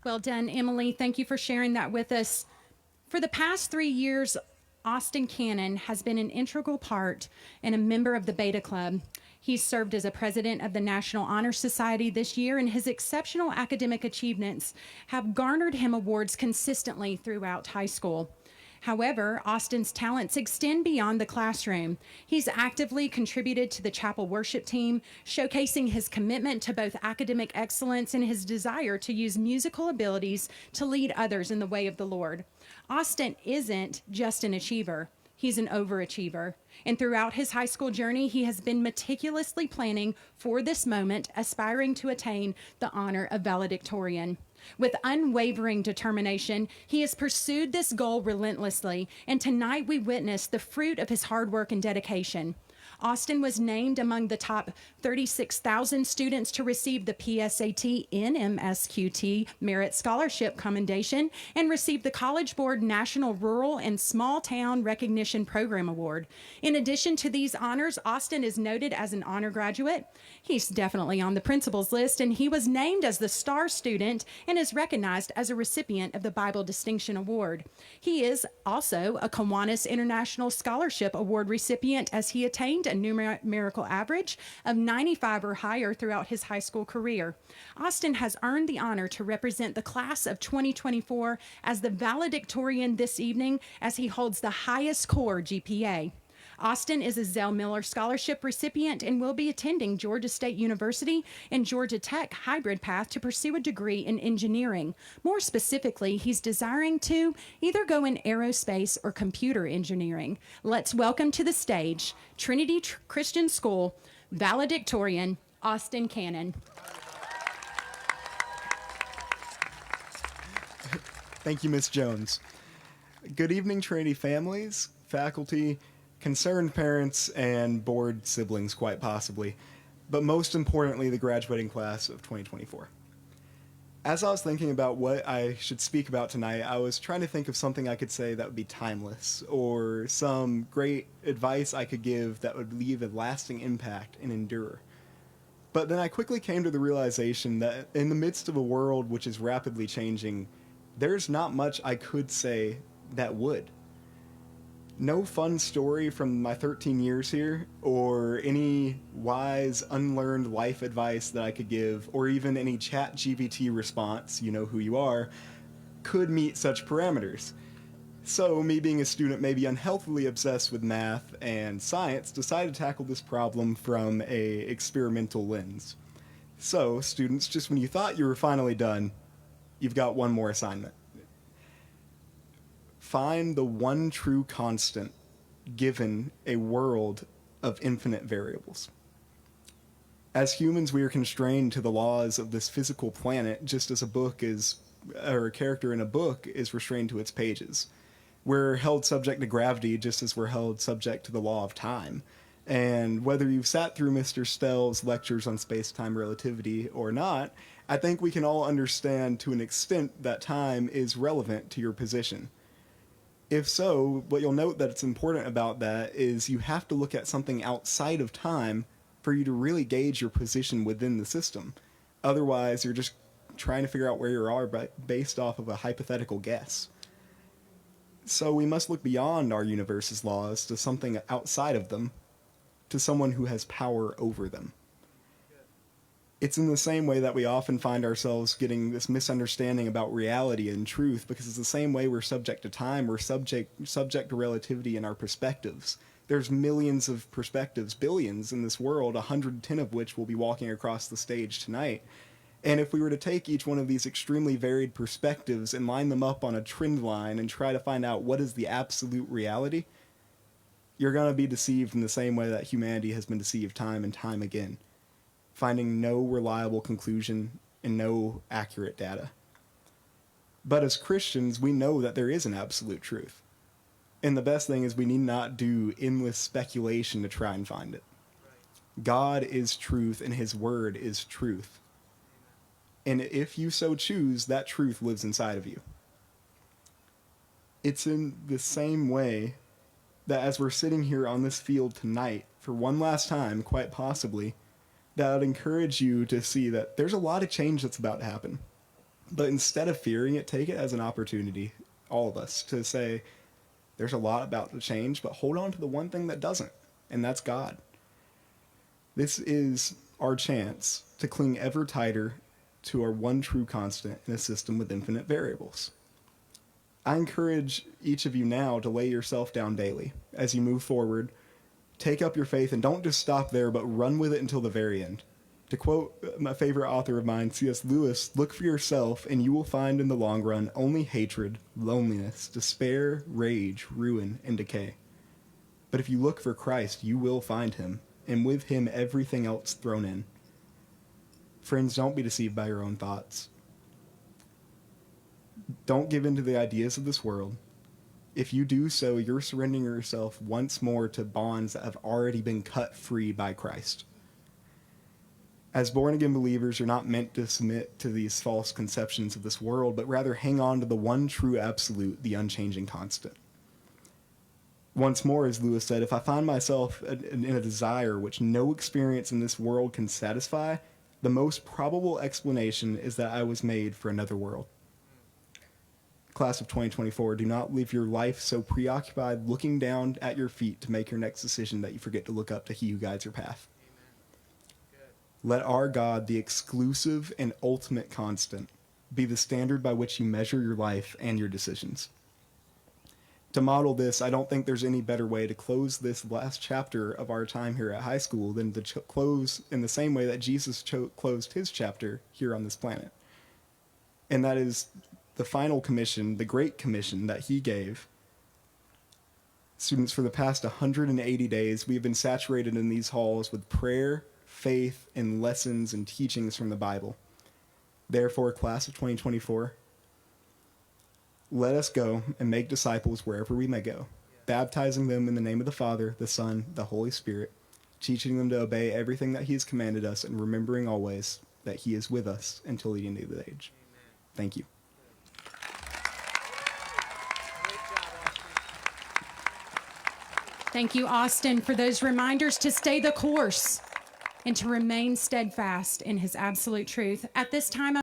Well done, Emily. Thank you for sharing that with us. For the past 3 years, Austin Cannon has been an integral part and a member of the Beta Club. He's served as a president of the National Honor Society this year, and his exceptional academic achievements have garnered him awards consistently throughout high school. However, Austin's talents extend beyond the classroom. He's actively contributed to the chapel worship team, showcasing his commitment to both academic excellence and his desire to use musical abilities to lead others in the way of the Lord. Austin isn't just an achiever. He's an overachiever. And throughout his high school journey, he has been meticulously planning for this moment, aspiring to attain the honor of valedictorian. With unwavering determination, he has pursued this goal relentlessly, and tonight we witness the fruit of his hard work and dedication. Austin was named among the top 36,000 students to receive the PSAT NMSQT Merit Scholarship Commendation and received the College Board National Rural and Small Town Recognition Program Award. In addition to these honors, Austin is noted as an honor graduate. He's definitely on the principal's list, and he was named as the star student and is recognized as a recipient of the Bible Distinction Award. He is also a Kiwanis International Scholarship Award recipient, as he attained a numerical average of 95 or higher throughout his high school career. Austin has earned the honor to represent the class of 2024 as the valedictorian this evening, as he holds the highest core GPA. Austin is a Zell Miller Scholarship recipient and will be attending Georgia State University and Georgia Tech hybrid path to pursue a degree in engineering. More specifically, he's desiring to either go in aerospace or computer engineering. Let's welcome to the stage Trinity Christian School valedictorian Austin Cannon. Thank you, Ms. Jones. Good evening, Trinity families, faculty, concerned parents, and bored siblings, quite possibly, but most importantly, the graduating class of 2024. As I was thinking about what I should speak about tonight, I was trying to think of something I could say that would be timeless, or some great advice I could give that would leave a lasting impact and endure. But then I quickly came to the realization that in the midst of a world which is rapidly changing, there's not much I could say that would. No fun story from my 13 years here, or any wise, unlearned life advice that I could give, or even any ChatGPT response, you know who you are, could meet such parameters. So, me being a student maybe unhealthily obsessed with math and science, decided to tackle this problem from a experimental lens. So, students, just when you thought you were finally done, you've got one more assignment. Find the one true constant given a world of infinite variables. As humans, we are constrained to the laws of this physical planet, just as a character in a book is restrained to its pages. We're held subject to gravity, just as we're held subject to the law of time. And whether you've sat through Mr. Stell's lectures on space-time relativity or not, I think we can all understand to an extent that time is relevant to your position. If so, what you'll note that it's important about that is you have to look at something outside of time for you to really gauge your position within the system. Otherwise, you're just trying to figure out where you are based off of a hypothetical guess. So we must look beyond our universe's laws to something outside of them, to someone who has power over them. It's in the same way that we often find ourselves getting this misunderstanding about reality and truth, because it's the same way we're subject to time, we're subject to relativity in our perspectives. There's millions of perspectives, billions in this world, 110 of which will be walking across the stage tonight. And if we were to take each one of these extremely varied perspectives and line them up on a trend line and try to find out what is the absolute reality, you're going to be deceived in the same way that humanity has been deceived time and time again, finding no reliable conclusion and no accurate data. But as Christians, we know that there is an absolute truth. And the best thing is we need not do endless speculation to try and find it. God is truth, and his word is truth. And if you so choose, that truth lives inside of you. It's in the same way that as we're sitting here on this field tonight, for one last time, quite possibly, that I'd encourage you to see that there's a lot of change that's about to happen. But instead of fearing it, take it as an opportunity, all of us, to say, there's a lot about to change, but hold on to the one thing that doesn't, and that's God. This is our chance to cling ever tighter to our one true constant in a system with infinite variables. I encourage each of you now to lay yourself down daily as you move forward. Take up your faith and don't just stop there, but run with it until the very end. To quote my favorite author of mine, C.S. Lewis, look for yourself and you will find in the long run only hatred, loneliness, despair, rage, ruin, and decay. But if you look for Christ, you will find him, and with him everything else thrown in. Friends, don't be deceived by your own thoughts. Don't give in to the ideas of this world. If you do so, you're surrendering yourself once more to bonds that have already been cut free by Christ. As born-again believers, you're not meant to submit to these false conceptions of this world, but rather hang on to the one true absolute, the unchanging constant. Once more, as Lewis said, if I find myself in a desire which no experience in this world can satisfy, the most probable explanation is that I was made for another world. Class of 2024, do not live your life so preoccupied looking down at your feet to make your next decision that you forget to look up to he who guides your path. Let our God, the exclusive and ultimate constant, be the standard by which you measure your life and your decisions. To model this, I don't think there's any better way to close this last chapter of our time here at high school than to close in the same way that Jesus closed his chapter here on this planet. And that is the final commission, the Great Commission that he gave. Students, for the past 180 days, we have been saturated in these halls with prayer, faith, and lessons and teachings from the Bible. Therefore, class of 2024, let us go and make disciples wherever we may go, baptizing them in the name of the Father, the Son, the Holy Spirit, teaching them to obey everything that he has commanded us, and remembering always that he is with us until the end of the age. Thank you. Thank you, Austin, for those reminders to stay the course and to remain steadfast in his absolute truth. At this time,